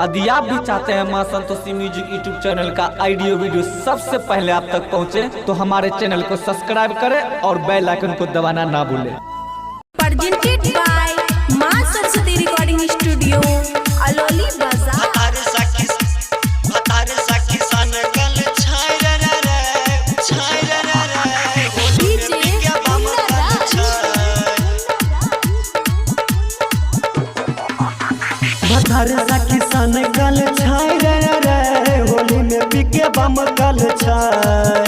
यदि आप भी चाहते हैं मां संतोषी म्यूजिक यूट्यूब चैनल का ऑडियो वीडियो सबसे पहले आप तक पहुंचे, तो हमारे चैनल को सब्सक्राइब करें और बेल आइकन को दबाना ना भूलें। Presented by मां सरस्वती रिकॉर्डिंग स्टूडियो, अलौली बाजार। भतार सखी सन कल छाय रे होली में पीके बम कल छाय।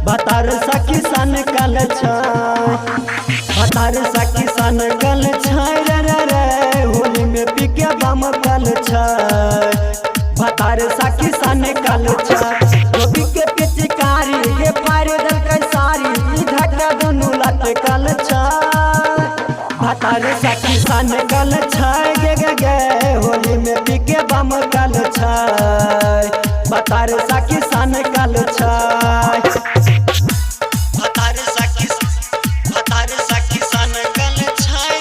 भतार सखी सन कल छाय, भतार सखी सन कल छाय रे होली में पीके बम कल छाय। भतार सखी सन कल छाय, गोपी के पिचकारी के फाड़ दल के सारी धक्का दोनों लट कल छाय। भतार सखी सन कल छाय गे होली में पीके बम कल छाय। भतार सखी सन कल छाय, भतार सखी सन कल छाय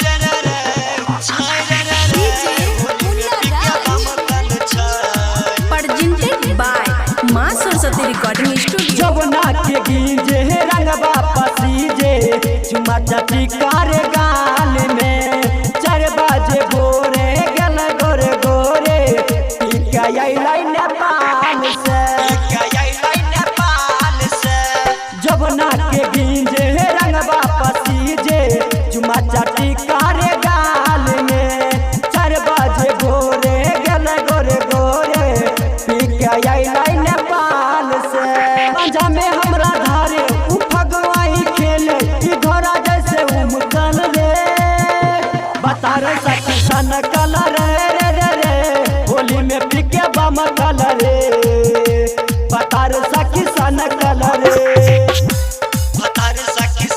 होली में पीके बम कल छाय। Presented by मां सरस्वती रिकॉर्डिंग स्टूडियो। जवना के गीजे रंगवा पसीजे चुमा चाटी कारे गाल में 4 बजे भोरे गल गोरे गोरे टीका आई नेपाल से जवना के गीजे रंगवा पसीजे चुमा चाटी कारे गाल में 4 बजे भोरे गल गोरे गोरे टीका आई नेपाल से। पंजा में हमरा धारे उ फगवाई खेले ई घोड़ा जैसे उमकल रे। भतार सखी सन कल रे होली में पीके बम कल रे। भतार सखी सन कल रे, भतार सखी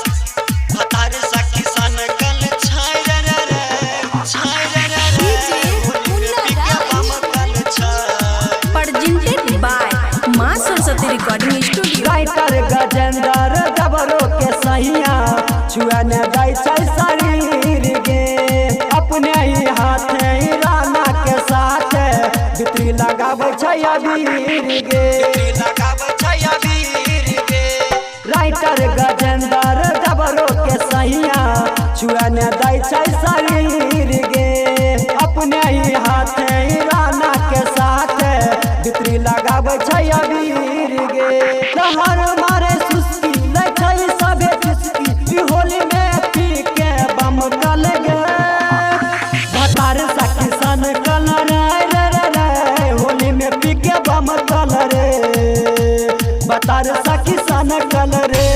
सन कल छाय रे होली में पीके बम कल छाय। Presented by मां Saraswati recording studio. Writer Gajendra डबरो के सैया छुआ ने दै छै शरीर गे। अपने ही हाथे राना के साथ बित्री लगाबै छै अबीर गे। राइटर गजेंद्र डबरो के सैया छुआ ने दै छै शरीर गे। अपने ही हाथे राना के साथ बित्री लगाबै छै अबीर गे। लहर मारे सुस्ती लै छै सबे चुस्की ई होली में पीके बम कल गे। भतार सखी सन कल रे होली में पीके बम कल रे। भतार सखी सन कल रे।